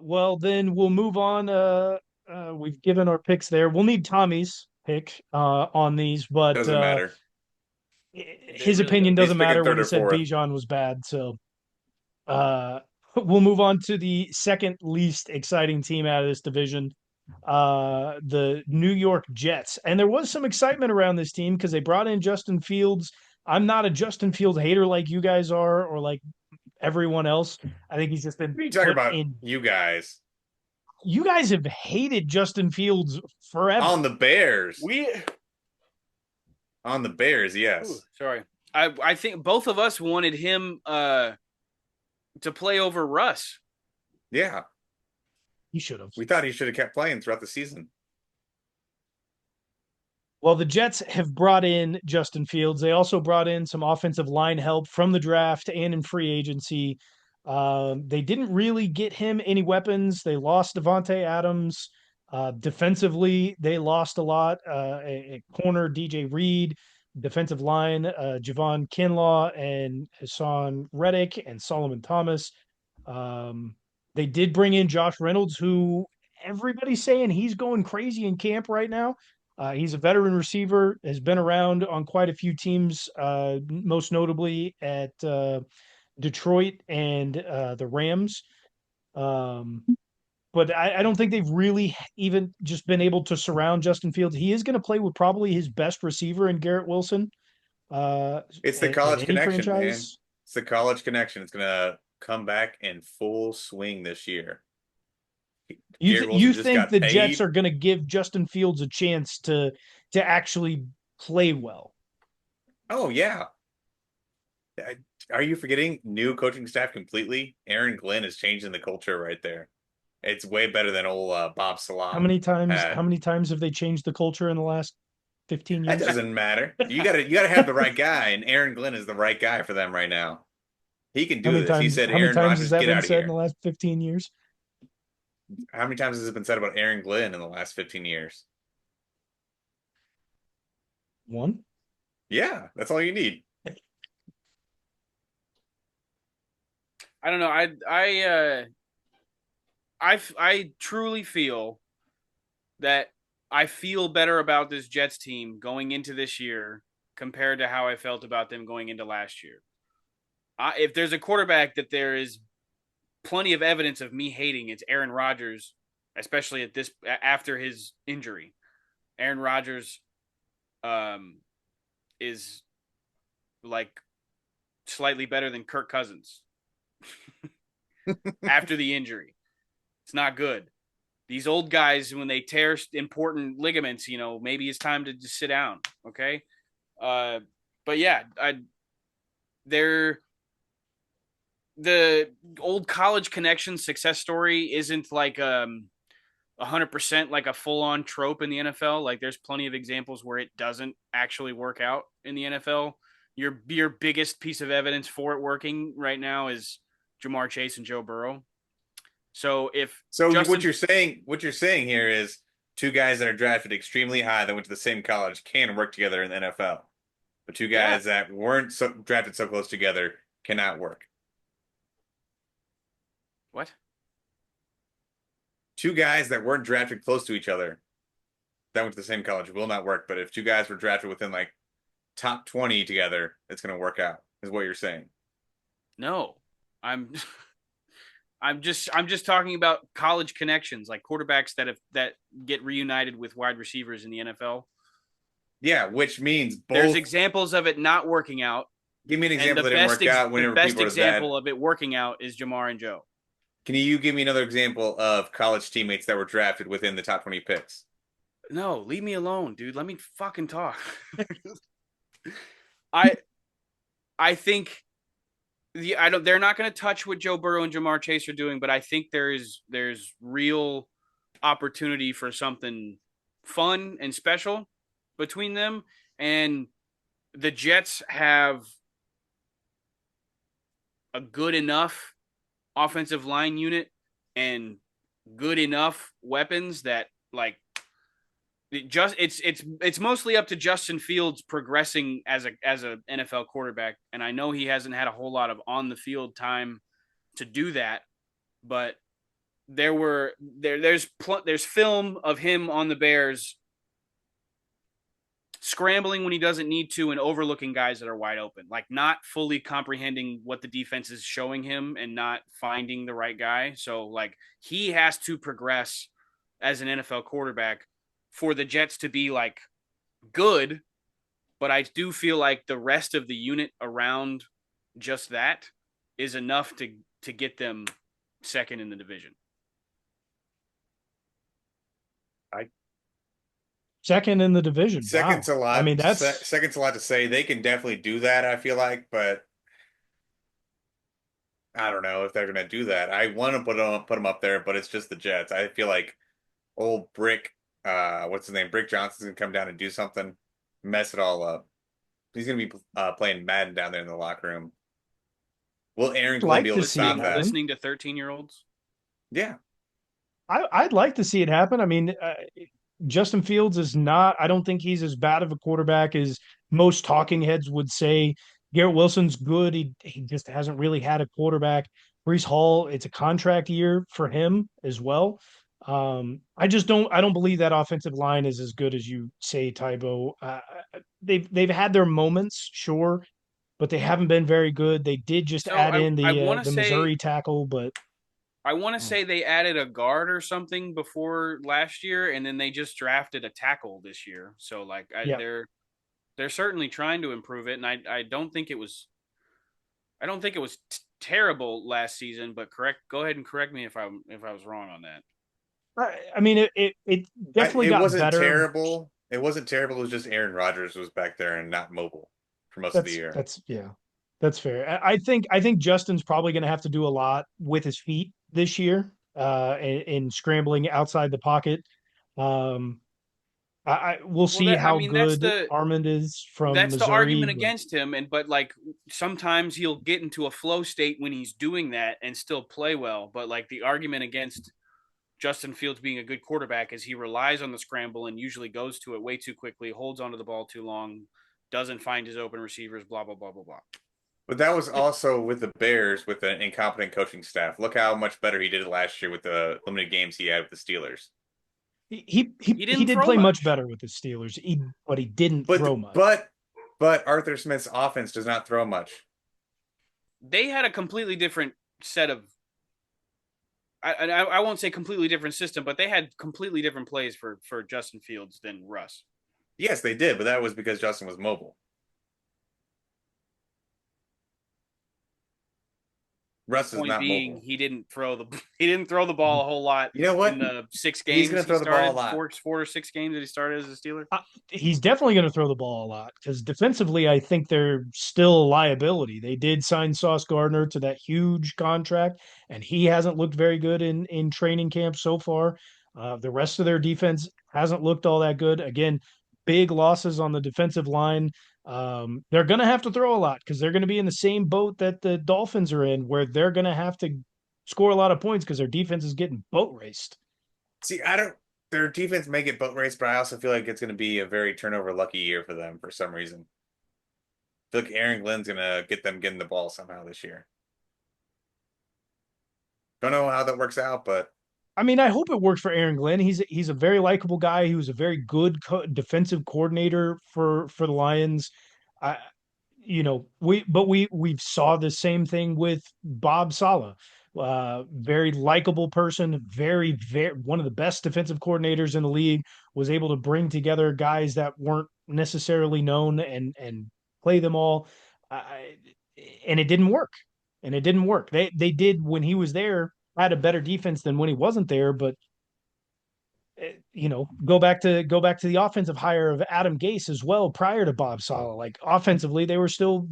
Well, then we'll move on. We've given our picks there. We'll need Tommy's pick on these, but Doesn't matter. his really opinion doesn't. He's doesn't picking matter when third he or said fourth. Bijan was bad. So we'll move on to the second least exciting team out of this division, the New York Jets. And there was some excitement around this team because they brought in Justin Fields. I'm not a Justin Fields hater like you guys are, or like everyone else. I think he's just been What are you talking put about, in. you guys? You guys have hated Justin Fields forever. On the Bears. We On the Bears, Ooh, yes. sorry. I think both of us wanted him to play over Russ. Yeah. He should have. We thought he should have kept playing throughout the season. Well, the Jets have brought in Justin Fields. They also brought in some offensive line help from the draft and in free agency. They didn't really get him any weapons. They lost Devontae Adams. Defensively, they lost a lot. A corner, DJ Reed, defensive line, Javon Kinlaw and Hassan Reddick and Solomon Thomas. They did bring in Josh Reynolds, who everybody's saying he's going crazy in camp right now. He's a veteran receiver, has been around on quite a few teams, most notably at Detroit and the Rams. Um, but I don't think they've really even just been able to surround Justin Fields. He is going to play with probably his best receiver in Garrett Wilson It's the at college any connection, man. franchise. It's the college connection. It's gonna come back in full swing this year. Garrett You Wilson just think got the Jets paid. are going to give Justin Fields a chance to actually play well? Oh yeah. Are you forgetting new coaching staff completely? Aaron Glenn is changing the culture right there. It's way better than old Bob Salam How had. many times have they changed the culture in the last 15 That years? doesn't matter. You gotta have the right guy, and Aaron Glenn is the right guy for them right now. He can do this. He said, How many Aaron times has Rodgers, that get been out of said in the here. last 15 years? How many times has it been said about Aaron Glenn in the last 15 years? One. Yeah, that's all you need. I don't know. I truly feel that I feel better about this Jets team going into this year compared to how I felt about them going into last year. If there's a quarterback that there is plenty of evidence of me hating, it's Aaron Rodgers, especially at this after his injury. Aaron Rodgers um, is like slightly better than Kirk Cousins after the injury. It's not good. These old guys, when they tear important ligaments, maybe it's time to just sit down. Okay. Uh, but yeah, they're the old college connection success story isn't like 100% like a full on trope in the NFL. Like there's plenty of examples where it doesn't actually work out in the NFL. Your biggest piece of evidence for it working right now is Jamar Chase and Joe Burrow. So if Justin, What you're saying here is two guys that are drafted extremely high that went to the same college can work together in the NFL, but two yeah, guys that weren't drafted so close together cannot work. what? Two guys that weren't drafted close to each other that went to the same college will not work. But if two guys were drafted within like top 20 together, it's going to work out, is what you're saying. No, I'm I'm just talking about college connections, like quarterbacks that get reunited with wide receivers in the NFL. Yeah, which means There's both. examples of it not working out, Give me an and example that didn't work out the whenever best people are bad. example of it working out is Jamar and Joe. Can you give me another example of college teammates that were drafted within the top 20 picks? No, leave me alone, dude. Let me fucking talk. I I think I don't. They're not going to touch what Joe Burrow and Jamar Chase are doing, but I think there's real opportunity for something fun and special between them. And the Jets have a good enough offensive line unit and good enough weapons that like it's mostly up to Justin Fields progressing as a NFL quarterback, and I know he hasn't had a whole lot of on the field time to do that, but there's film of him on the Bears scrambling when he doesn't need to and overlooking guys that are wide open, like not fully comprehending what the defense is showing him and not finding the right guy. So like he has to progress as an NFL quarterback for the Jets to be like good, but I do feel like the rest of the unit around just that is enough to get them second in the division. I Second in the division. Wow. second's a I lot. mean, that's Second's a lot to say. They can definitely do that, I feel like, but I don't know if they're gonna do that. I want to put them up there, but it's just the Jets. I feel like old Brick, what's his name? Brick Johnson's gonna come down and do something, mess it all up. He's gonna be playing Madden down there in the locker room. Will Aaron Glenn be like able to to see it stop that? happen. Listening to 13-year-olds. Yeah. I'd like to see it happen. I mean, Justin Fields is not, I don't think he's as bad of a quarterback as most talking heads would say. Garrett Wilson's good. He just hasn't really had a quarterback. Brees Hall, it's a contract year for him as well. I don't believe that offensive line is as good as you say, Tybo. They've had their moments, sure, but they haven't been very good. They did just So add in I want to the say Missouri tackle, but they added a guard or something before last year, and then they just drafted a tackle this year. So like yeah, they're certainly trying to improve it, and I don't think it was terrible last season. But go ahead and correct me if I was wrong on that. I mean, it definitely It got wasn't better. terrible. It wasn't terrible. It was just Aaron Rodgers was back there and not mobile for most of the year. That's yeah, that's fair. I think Justin's probably going to have to do a lot with his feet this year, in scrambling outside the pocket. Um, we'll Well, see how that's good Armand is from the Missouri, argument but against him, but like sometimes he'll get into a flow state when he's doing that and still play well. But like the argument against Justin Fields being a good quarterback is he relies on the scramble and usually goes to it way too quickly, holds onto the ball too long, doesn't find his open receivers, blah blah blah blah blah. But that was also with the Bears with an incompetent coaching staff. Look how much better he did last year with the limited games he had with the Steelers. He he didn't did throw play much much. better with the Steelers, but he didn't But throw much. but Arthur Smith's offense does not throw much. They had a completely different set of. I won't say completely different system, but they had completely different plays for Justin Fields than Russ. Yes, they did, but that was because Justin was mobile. Russ is Point not being, mobile. he didn't throw the ball a whole lot You know in what? the 6 He's games going to he throw the ball a started. lot. 4 or 6 games that he started as a Steeler. He's definitely going to throw the ball a lot because defensively, I think they're still a liability. They did sign Sauce Gardner to that huge contract, and he hasn't looked very good in training camp so far. The rest of their defense hasn't looked all that good. Again, big losses on the defensive line. They're going to have to throw a lot because they're going to be in the same boat that the Dolphins are in, where they're going to have to score a lot of points because their defense is getting boat raced. See, I don't. Their defense may get boat race, but I also feel like it's going to be a very turnover lucky year for them for some reason. I feel like Aaron Glenn's going to get them getting the ball somehow this year. Don't know how that works out, but I mean, I hope it works for Aaron Glenn. He's a very likable guy. He was a very good defensive coordinator for the Lions. I, we've saw the same thing with Bob Saleh. Very likable person, very one of the best defensive coordinators in the league. Was able to bring together guys that weren't necessarily known and play them all. And it didn't work. And it didn't work. They did when he was there had a better defense than when he wasn't there, but go back to the offensive hire of Adam Gase as well prior to Bob Saleh. Like offensively, they were still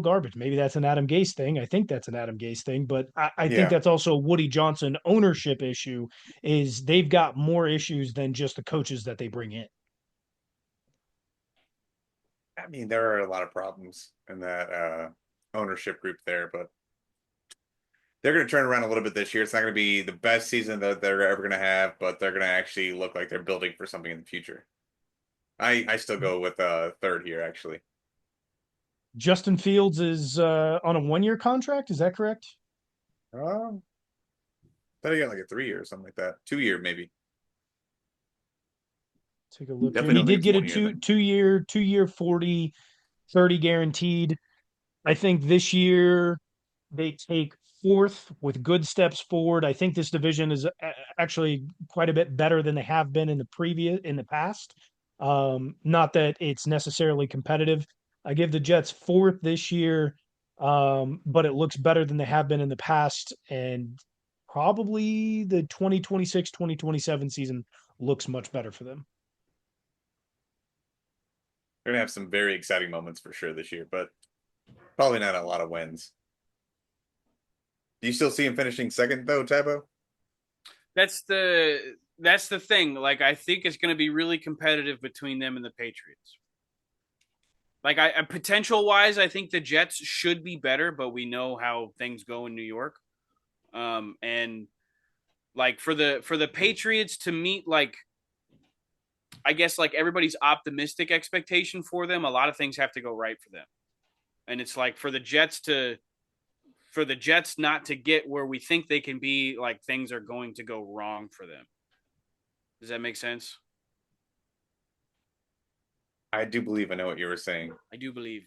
garbage. Maybe that's an Adam Gase thing. I think that's an Adam Gase thing, but I think yeah. that's also a Woody Johnson ownership issue. Is they've got more issues than just the coaches that they bring in. I mean, there are a lot of problems in that ownership group there, but they're going to turn around a little bit this year. It's not going to be the best season that they're ever going to have, but they're going to actually look like they're building for something in the future. I still go with third here, actually. Justin Fields is on a 1-year contract. Is that correct? Um, Thought he got like a 3 year or something like that. 2 year maybe. Take a look here. Definitely He don't think did it's get a 1 year then. two year 40, 30 guaranteed. I think this year they take fourth with good steps forward. I think this division is actually quite a bit better than they have been in the past. Not that it's necessarily competitive. I give the Jets fourth this year, but it looks better than they have been in the past, and probably the 2026-2027 season looks much better for them. We're gonna have some very exciting moments for sure this year, but probably not a lot of wins. Do you still see him finishing second though, Tabo? That's the thing. Like, I think it's going to be really competitive between them and the Patriots. Like, I potential wise, I think the Jets should be better, but we know how things go in New York. And like for the Patriots to meet, like, I guess, like, everybody's optimistic expectation for them, a lot of things have to go right for them. And it's like for the Jets not to get where we think they can be, like, things are going to go wrong for them. Does that make sense? I do believe I know what you were saying. I do believe